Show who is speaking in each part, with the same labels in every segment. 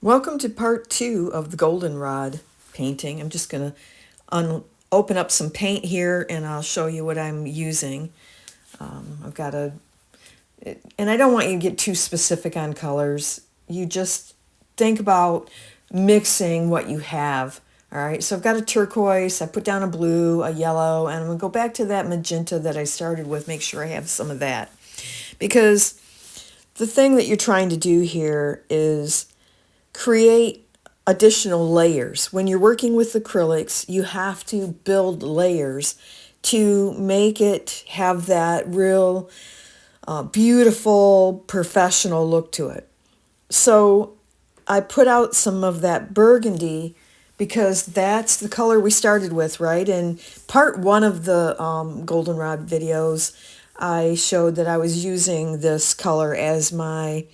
Speaker 1: Welcome to part 2 of the Goldenrod painting. I'm just going to open up some paint here and I'll show you what I'm using. I've got and I don't want you to get too specific on colors. You just think about mixing what you have. All right, so I've got a turquoise, I put down a blue, a yellow, and I'm going to go back to that magenta that I started with, make sure I have some of that. Because the thing that you're trying to do here is create additional layers. When you're working with acrylics, you have to build layers to make it have that real beautiful, professional look to it. So I put out some of that burgundy because that's the color we started with, right? In part 1 of the Goldenrod videos, I showed that I was using this color as my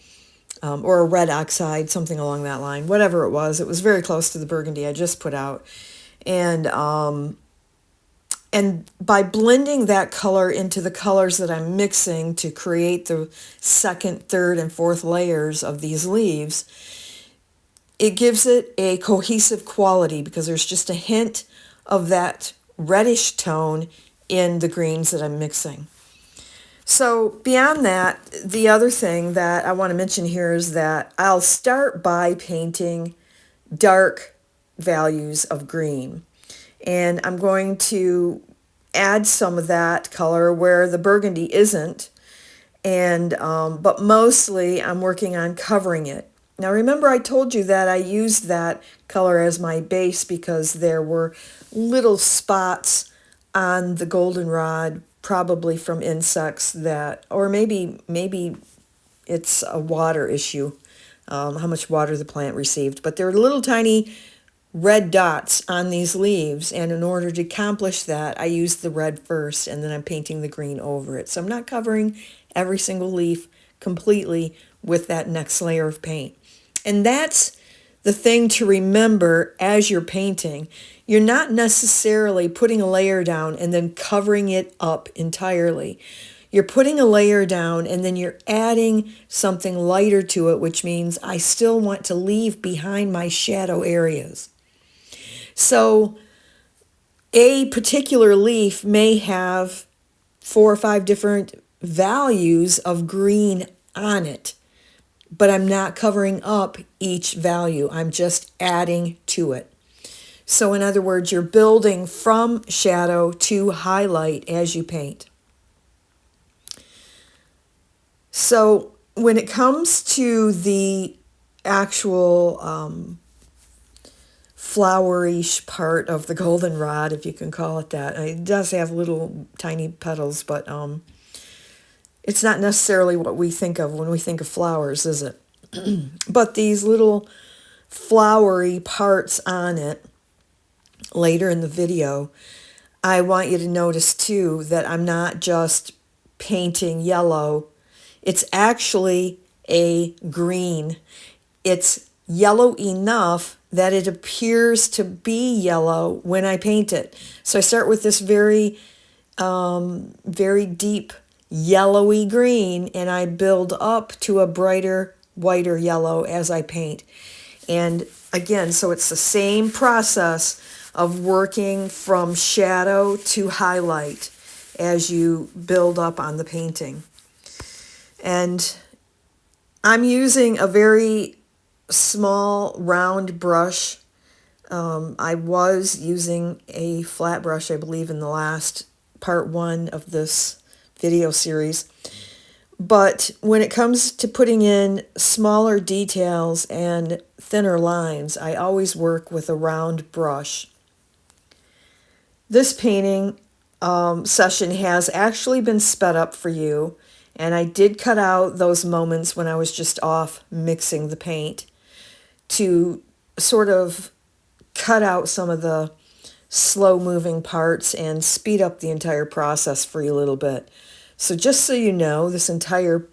Speaker 1: or a red oxide, something along that line, whatever it was. It was very close to the burgundy I just put out. And by blending that color into the colors that I'm mixing to create the second, third, and fourth layers of these leaves, it gives it a cohesive quality because there's just a hint of that reddish tone in the greens that I'm mixing. So beyond that, the other thing that I want to mention here is that I'll start by painting dark values of green. And I'm going to add some of that color where the burgundy isn't. And but mostly I'm working on covering it. Now remember I told you that I used that color as my base because there were little spots on the goldenrod, probably from insects that, or maybe it's a water issue, how much water the plant received. But there are little tiny red dots on these leaves, and in order to accomplish that, I used the red first, and then I'm painting the green over it. So I'm not covering every single leaf completely with that next layer of paint. And that's the thing to remember as you're painting. You're not necessarily putting a layer down and then covering it up entirely. You're putting a layer down and then you're adding something lighter to it, which means I still want to leave behind my shadow areas. So a particular leaf may have 4 or 5 different values of green on it, but I'm not covering up each value. I'm just adding to it. So in other words, you're building from shadow to highlight as you paint. So when it comes to the actual flowerish part of the goldenrod, if you can call it that, it does have little tiny petals, but it's not necessarily what we think of when we think of flowers, is it? But these little flowery parts on it, later in the video, I want you to notice too that I'm not just painting yellow. It's actually a green. It's yellow enough that it appears to be yellow when I paint it. So I start with this very deep yellowy green, and I build up to a brighter, whiter yellow as I paint. And again, so it's the same process of working from shadow to highlight as you build up on the painting. And I'm using a very small round brush. I was using a flat brush, I believe, in the last part 1 of this video series. But when it comes to putting in smaller details and thinner lines, I always work with a round brush. This painting session has actually been sped up for you, and I did cut out those moments when I was just off mixing the paint to sort of cut out some of the slow-moving parts and speed up the entire process for you a little bit. So just so you know, this entire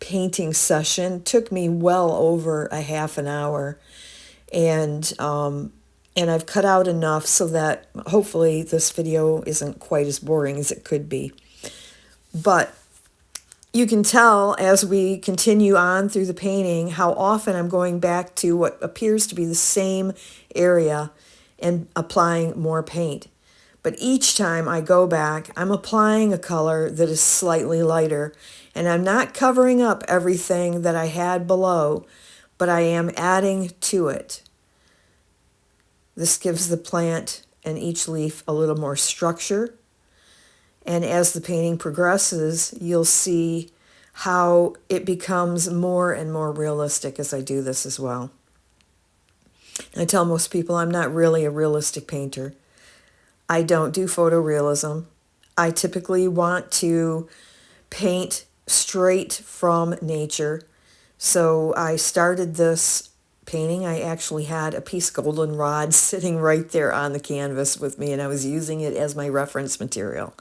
Speaker 1: painting session took me well over a half an hour, and I've cut out enough so that hopefully this video isn't quite as boring as it could be. But You can tell as we continue on through the painting how often I'm going back to what appears to be the same area and applying more paint. But each time I go back, I'm applying a color that is slightly lighter, and I'm not covering up everything that I had below, but I am adding to it. This gives the plant and each leaf a little more structure. And as the painting progresses, you'll see how it becomes more and more realistic as I do this as well. I tell most people I'm not really a realistic painter. I don't do photorealism. I typically want to paint straight from nature. So I started this painting. I actually had a piece of goldenrod sitting right there on the canvas with me, and I was using it as my reference material.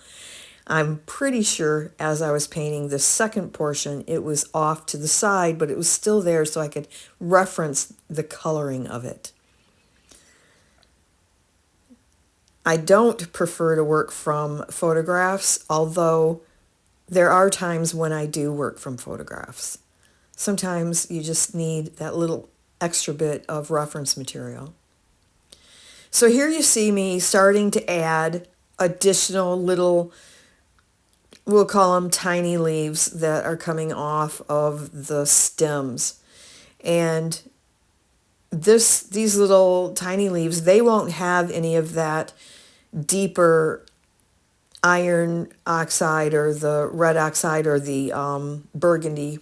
Speaker 1: I'm pretty sure as I was painting the second portion, it was off to the side, but it was still there so I could reference the coloring of it. I don't prefer to work from photographs, although there are times when I do work from photographs. Sometimes you just need that little extra bit of reference material. So here you see me starting to add additional little, we'll call them tiny leaves that are coming off of the stems. And these little tiny leaves, they won't have any of that deeper iron oxide or the red oxide or the burgundy,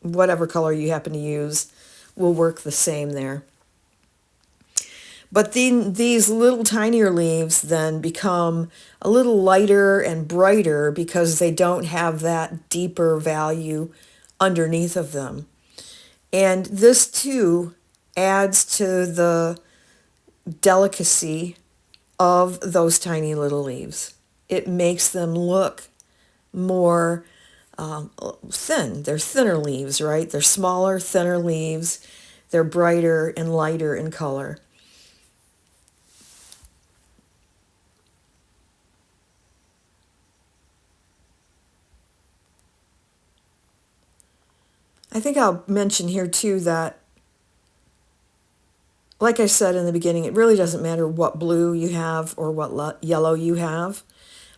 Speaker 1: whatever color you happen to use, will work the same there. But then these little tinier leaves then become a little lighter and brighter because they don't have that deeper value underneath of them. And this too adds to the delicacy of those tiny little leaves. It makes them look more thin. They're thinner leaves, right? They're smaller, thinner leaves. They're brighter and lighter in color. I think I'll mention here too that, like I said in the beginning, it really doesn't matter what blue you have or what yellow you have,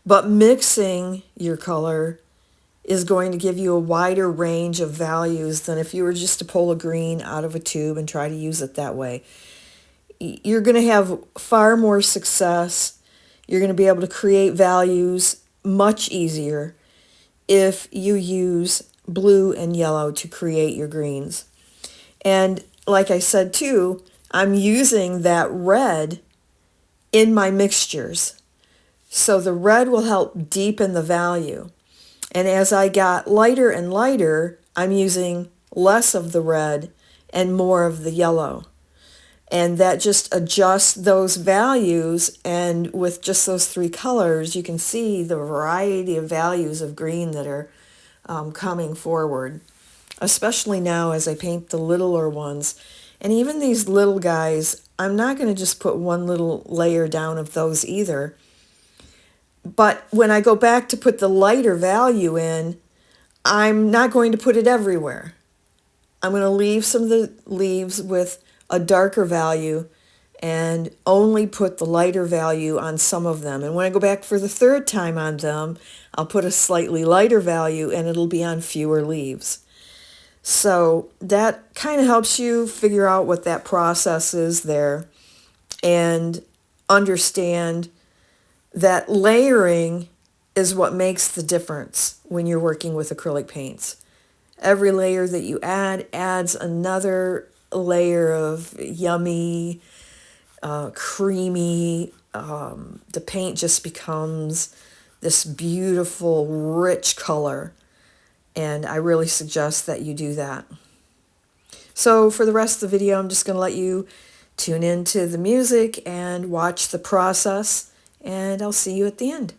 Speaker 1: but mixing your color is going to give you a wider range of values than if you were just to pull a green out of a tube and try to use it that way. You're going to have far more success. You're going to be able to create values much easier if you use blue and yellow to create your greens. And like I said too, I'm using that red in my mixtures. So the red will help deepen the value. And as I got lighter and lighter, I'm using less of the red and more of the yellow. And that just adjusts those values, and with just those three colors, you can see the variety of values of green that are coming forward, especially now as I paint the littler ones. And even these little guys, I'm not going to just put one little layer down of those either. But when I go back to put the lighter value in, I'm not going to put it everywhere. I'm going to leave some of the leaves with a darker value and only put the lighter value on some of them. And when I go back for the third time on them, I'll put a slightly lighter value and it'll be on fewer leaves. So that kind of helps you figure out what that process is there and understand that layering is what makes the difference when you're working with acrylic paints. Every layer that you add adds another layer of yummy, creamy, the paint just becomes this beautiful, rich color. And I really suggest that you do that. So for the rest of the video, I'm just going to let you tune into the music and watch the process, and I'll see you at the end.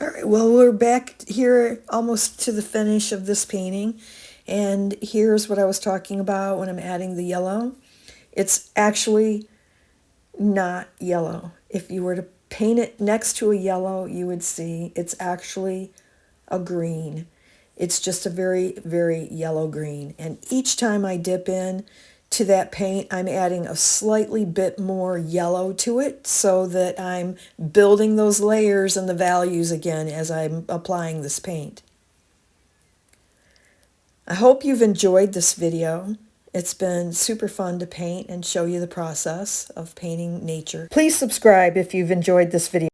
Speaker 1: All right, well, we're back here almost to the finish of this painting. And here's what I was talking about when I'm adding the yellow. It's actually not yellow. If you were to paint it next to a yellow, you would see it's actually a green. It's just a very, very yellow green. And each time I dip in to that paint, I'm adding a slightly bit more yellow to it so that I'm building those layers and the values again as I'm applying this paint. I hope you've enjoyed this video. It's been super fun to paint and show you the process of painting nature. Please subscribe if you've enjoyed this video.